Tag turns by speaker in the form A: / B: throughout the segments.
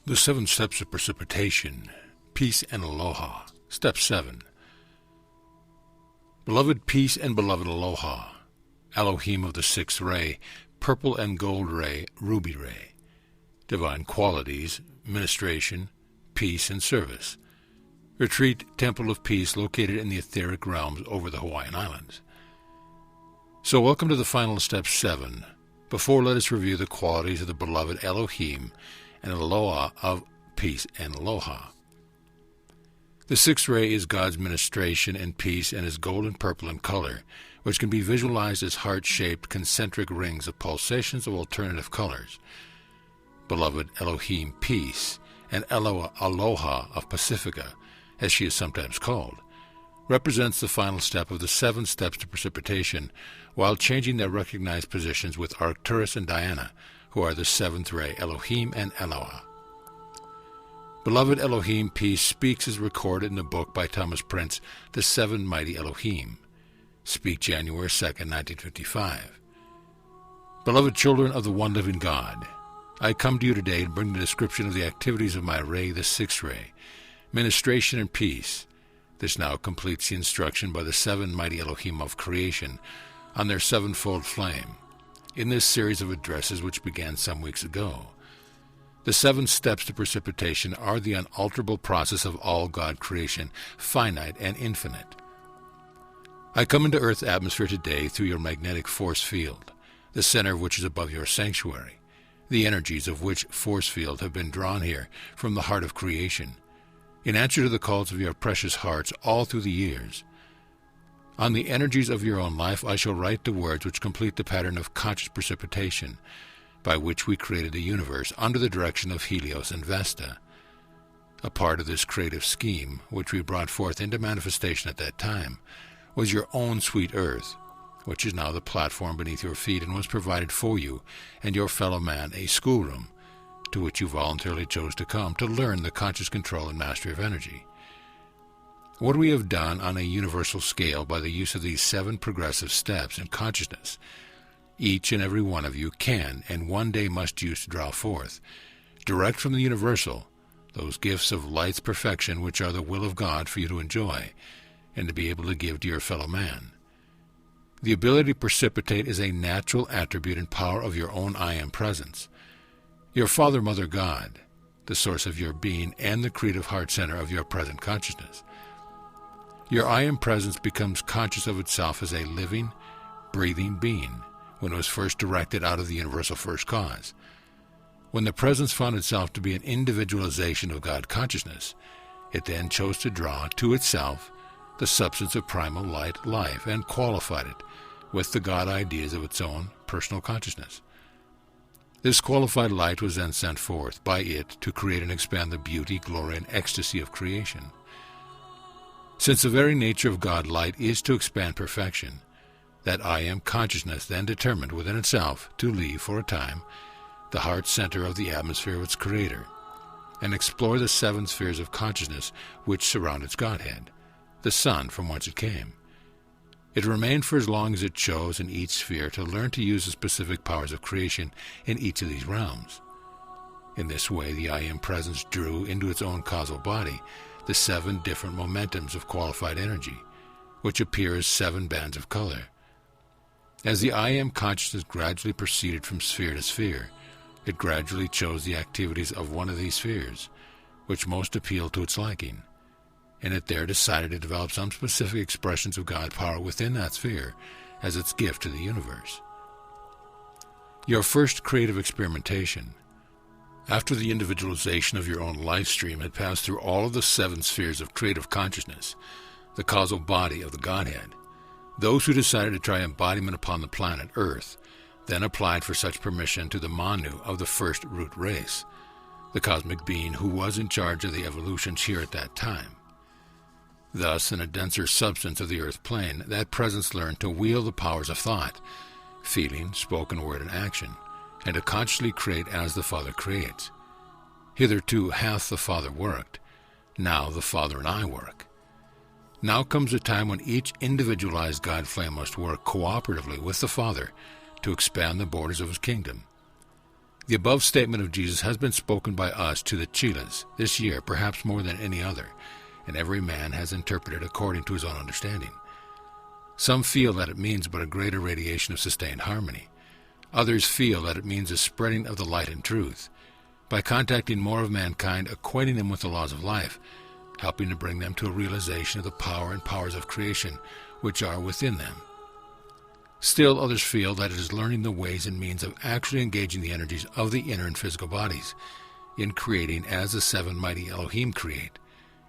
A: The 7 Steps of Precipitation, Peace and Aloha. Step 7. Beloved peace and beloved aloha, Elohim of the 6th ray, purple and gold ray, ruby ray. Divine qualities, ministration, peace, and service. Retreat, Temple of Peace, located in the etheric realms over the Hawaiian Islands. So welcome to the final step 7. Before, let us review the qualities of the beloved Elohim and aloha of peace and aloha. The 6th ray is God's ministration and peace and is golden purple in color, which can be visualized as heart-shaped concentric rings of pulsations of alternative colors. Beloved Elohim peace and aloha of Pacifica, as she is sometimes called, represents the final step of the 7 steps to precipitation, while changing their recognized positions with Arcturus and Diana, who are the 7th ray Elohim and Aloha. Beloved Elohim peace speaks as recorded in the book by Thomas Prince, The 7 Mighty Elohim. Speak January 2, 1955. Beloved children of the one living God, I come to you today to bring the description of the activities of my ray, the 6th ray, ministration and peace. This now completes the instruction by the 7 mighty Elohim of creation on their 7-fold flame, in this series of addresses which began some weeks ago. The 7 steps to precipitation are the unalterable process of all God creation, finite and infinite. I come into Earth's atmosphere today through your magnetic force field, the center of which is above your sanctuary, the energies of which force field have been drawn here from the heart of creation, in answer to the calls of your precious hearts all through the years. On the energies of your own life I shall write the words which complete the pattern of conscious precipitation, by which we created the universe under the direction of Helios and Vesta. A part of this creative scheme, which we brought forth into manifestation at that time, was your own sweet earth, which is now the platform beneath your feet and was provided for you and your fellow man a schoolroom, to which you voluntarily chose to come to learn the conscious control and mastery of energy. What we have done on a universal scale by the use of these 7 progressive steps in consciousness, each and every one of you can and one day must use to draw forth, direct from the universal, those gifts of light's perfection which are the will of God for you to enjoy and to be able to give to your fellow man. The ability to precipitate is a natural attribute and power of your own I Am presence. Your Father, Mother, God, the source of your being and the creative heart center of your present consciousness. Your I Am presence becomes conscious of itself as a living, breathing being when it was first directed out of the universal first cause. When the presence found itself to be an individualization of God consciousness, it then chose to draw to itself the substance of primal light, life, and qualified it with the God ideas of its own personal consciousness. This qualified light was then sent forth by it to create and expand the beauty, glory, and ecstasy of creation. Since the very nature of God light is to expand perfection, that I Am consciousness then determined within itself to leave for a time the heart center of the atmosphere of its creator and explore the 7 spheres of consciousness which surround its Godhead, the sun from whence it came. It remained for as long as it chose in each sphere to learn to use the specific powers of creation in each of these realms. In this way, the I Am presence drew into its own causal body the 7 different momentums of qualified energy, which appear as 7 bands of color. As the I Am consciousness gradually proceeded from sphere to sphere, it gradually chose the activities of one of these spheres, which most appealed to its liking, and it there decided to develop some specific expressions of God power within that sphere as its gift to the universe. Your first creative experimentation, after the individualization of your own life stream had passed through all of the 7 spheres of creative consciousness, the causal body of the Godhead, those who decided to try embodiment upon the planet Earth then applied for such permission to the Manu of the first root race, the cosmic being who was in charge of the evolutions here at that time. Thus, in a denser substance of the earth plane, that presence learned to wield the powers of thought, feeling, spoken word, and action, and to consciously create as the Father creates. Hitherto hath the Father worked, now the Father and I work. Now comes a time when each individualized God flame must work cooperatively with the Father to expand the borders of his kingdom. The above statement of Jesus has been spoken by us to the Chilas this year, perhaps more than any other, and every man has interpreted according to his own understanding. Some feel that it means but a greater radiation of sustained harmony. Others feel that it means a spreading of the light and truth, by contacting more of mankind, acquainting them with the laws of life, helping to bring them to a realization of the power and powers of creation which are within them. Still others feel that it is learning the ways and means of actually engaging the energies of the inner and physical bodies in creating as the seven mighty Elohim create,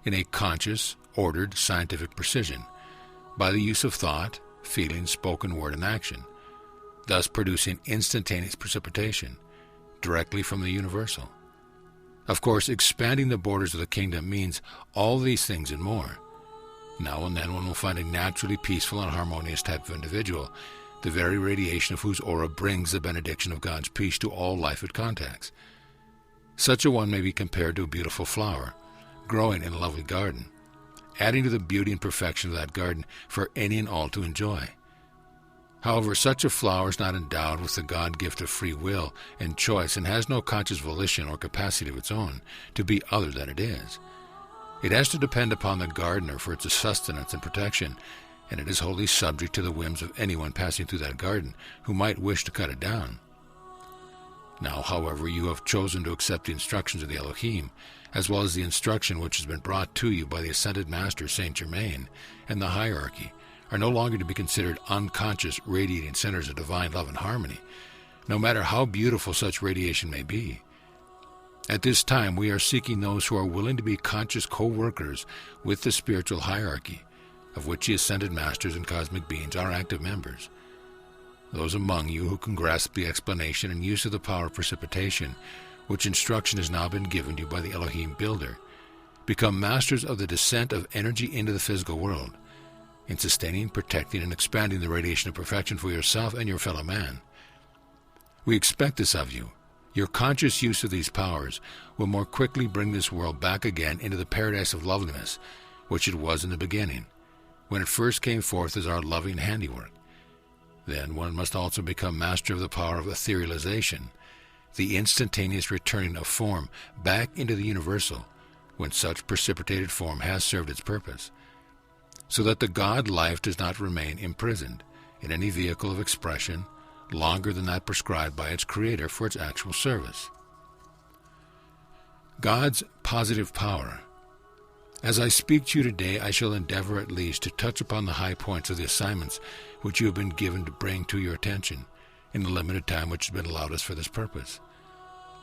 A: in a conscious, ordered, scientific precision, by the use of thought, feeling, spoken word, and action, thus producing instantaneous precipitation, directly from the universal. Of course, expanding the borders of the kingdom means all these things and more. Now and then one will find a naturally peaceful and harmonious type of individual, the very radiation of whose aura brings the benediction of God's peace to all life it contacts. Such a one may be compared to a beautiful flower, growing in a lovely garden, adding to the beauty and perfection of that garden for any and all to enjoy. However, such a flower is not endowed with the God gift of free will and choice and has no conscious volition or capacity of its own to be other than it is. It has to depend upon the gardener for its sustenance and protection, and it is wholly subject to the whims of anyone passing through that garden who might wish to cut it down. Now, however, you have chosen to accept the instructions of the Elohim, as well as the instruction which has been brought to you by the Ascended Master Saint Germain and the hierarchy, are no longer to be considered unconscious radiating centers of divine love and harmony, no matter how beautiful such radiation may be. At this time, we are seeking those who are willing to be conscious co-workers with the spiritual hierarchy, of which the Ascended Masters and cosmic beings are active members. Those among you who can grasp the explanation and use of the power of precipitation, which instruction has now been given you by the Elohim Builder, become masters of the descent of energy into the physical world, in sustaining, protecting, and expanding the radiation of perfection for yourself and your fellow man. We expect this of you. Your conscious use of these powers will more quickly bring this world back again into the paradise of loveliness, which it was in the beginning, when it first came forth as our loving handiwork. Then one must also become master of the power of etherealization, the instantaneous returning of form back into the universal, when such precipitated form has served its purpose, so that the God life does not remain imprisoned in any vehicle of expression longer than that prescribed by its Creator for its actual service. God's positive power. As I speak to you today, I shall endeavor at least to touch upon the high points of the assignments which you have been given to bring to your attention in the limited time which has been allowed us for this purpose.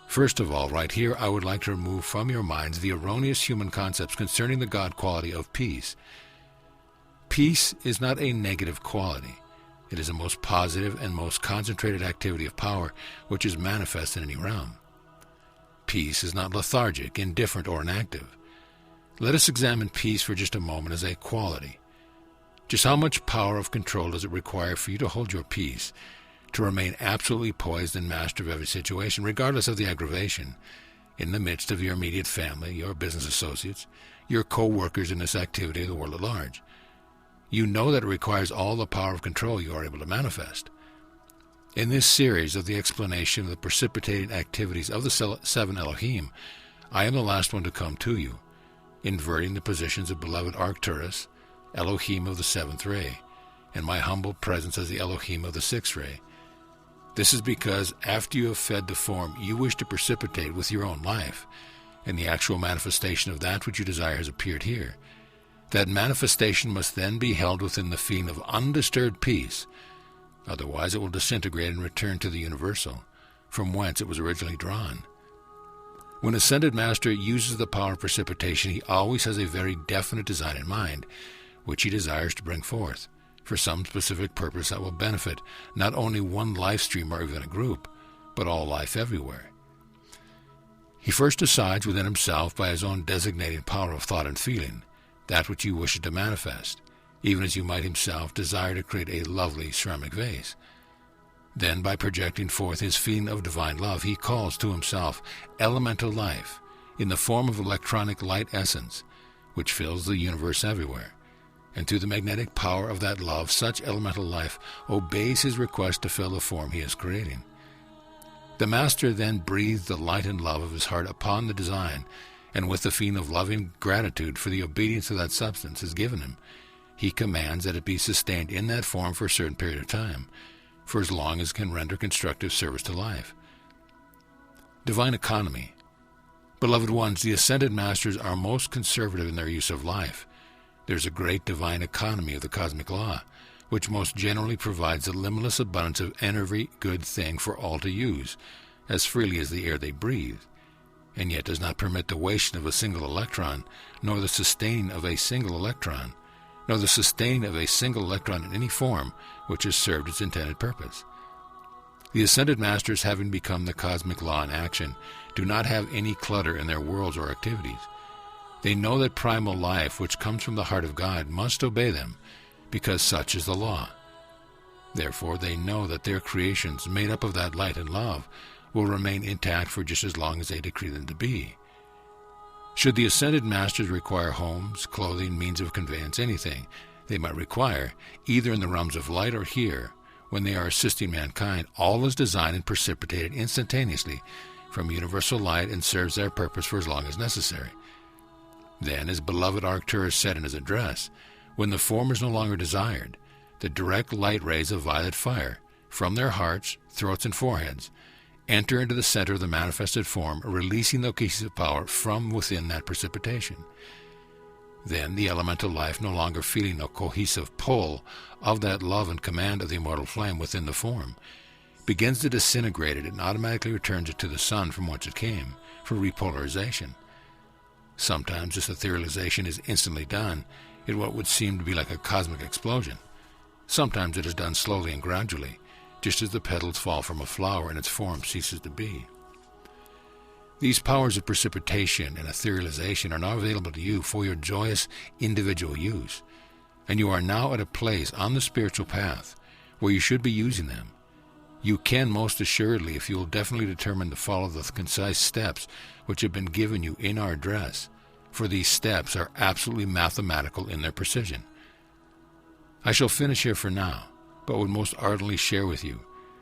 A: First of all, right here, I would like to remove from your minds the erroneous human concepts concerning the God quality of peace. Peace is not a negative quality. It is a most positive and most concentrated activity of power which is manifest in any realm. Peace is not lethargic, indifferent, or inactive. Let us examine peace for just a moment as a quality. Just how much power of control does it require for you to hold your peace, to remain absolutely poised and master of every situation, regardless of the aggravation, in the midst of your immediate family, your business associates, your co-workers in this activity of the world at large? You know that it requires all the power of control you are able to manifest. In this series of the explanation of the precipitating activities of the seven Elohim, I am the last one to come to you, inverting the positions of beloved Arcturus, Elohim of the seventh ray, and my humble presence as the Elohim of the sixth ray. This is because after you have fed the form you wish to precipitate with your own life, and the actual manifestation of that which you desire has appeared here, that manifestation must then be held within the feeling of undisturbed peace, otherwise it will disintegrate and return to the universal, from whence it was originally drawn. When Ascended Master uses the power of precipitation, he always has a very definite design in mind, which he desires to bring forth, for some specific purpose that will benefit not only one life stream or even a group, but all life everywhere. He first decides within himself by his own designating power of thought and feeling, that which he wishes to manifest, even as you might himself desire to create a lovely ceramic vase. Then, by projecting forth his feeling of divine love, he calls to himself elemental life in the form of electronic light essence, which fills the universe everywhere. And through the magnetic power of that love, such elemental life obeys his request to fill the form he is creating. The Master then breathed the light and love of his heart upon the design, and with the feeling of loving gratitude for the obedience of that substance is given him, he commands that it be sustained in that form for a certain period of time, for as long as it can render constructive service to life. Divine economy. Beloved ones, the ascended masters are most conservative in their use of life. There is a great divine economy of the cosmic law, which most generally provides a limitless abundance of every good thing for all to use, as freely as the air they breathe, and yet does not permit the wasting of a single electron, nor the sustaining of a single electron, nor the sustaining of a single electron in any form which has served its intended purpose. The ascended masters, having become the cosmic law in action, do not have any clutter in their worlds or activities. They know that primal life, which comes from the heart of God, must obey them, because such is the law. Therefore they know that their creations, made up of that light and love, will remain intact for just as long as they decree them to be. Should the ascended masters require homes, clothing, means of conveyance, anything they might require, either in the realms of light or here, when they are assisting mankind, all is designed and precipitated instantaneously from universal light and serves their purpose for as long as necessary. Then, as beloved Arcturus said in his address, when the form is no longer desired, the direct light rays of violet fire, from their hearts, throats, and foreheads, enter into the center of the manifested form, releasing the cohesive power from within that precipitation. Then the elemental life, no longer feeling a cohesive pull of that love and command of the immortal flame within the form, begins to disintegrate it and automatically returns it to the sun from whence it came, for repolarization. Sometimes this etherealization is instantly done in what would seem to be like a cosmic explosion. Sometimes it is done slowly and gradually, just as the petals fall from a flower and its form ceases to be. These powers of precipitation and etherealization are now available to you for your joyous individual use, and you are now at a place on the spiritual path where you should be using them. You can most assuredly, if you will definitely determine to follow the concise steps which have been given you in our address, for these steps are absolutely mathematical in their precision. I shall finish here for now, but would most ardently share with you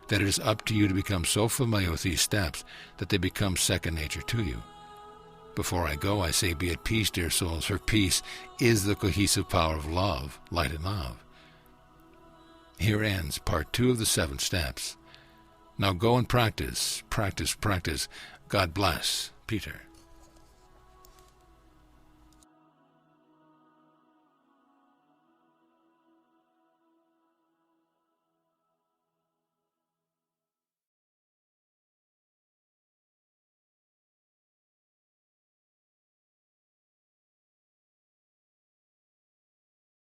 A: that it is up to you to become so familiar with these steps that they become second nature to you. Before I go, I say, be at peace, dear souls, for peace is the cohesive power of love, light and love. Here ends part 2 of the 7 steps. Now go and practice, practice, practice. God bless. Peter.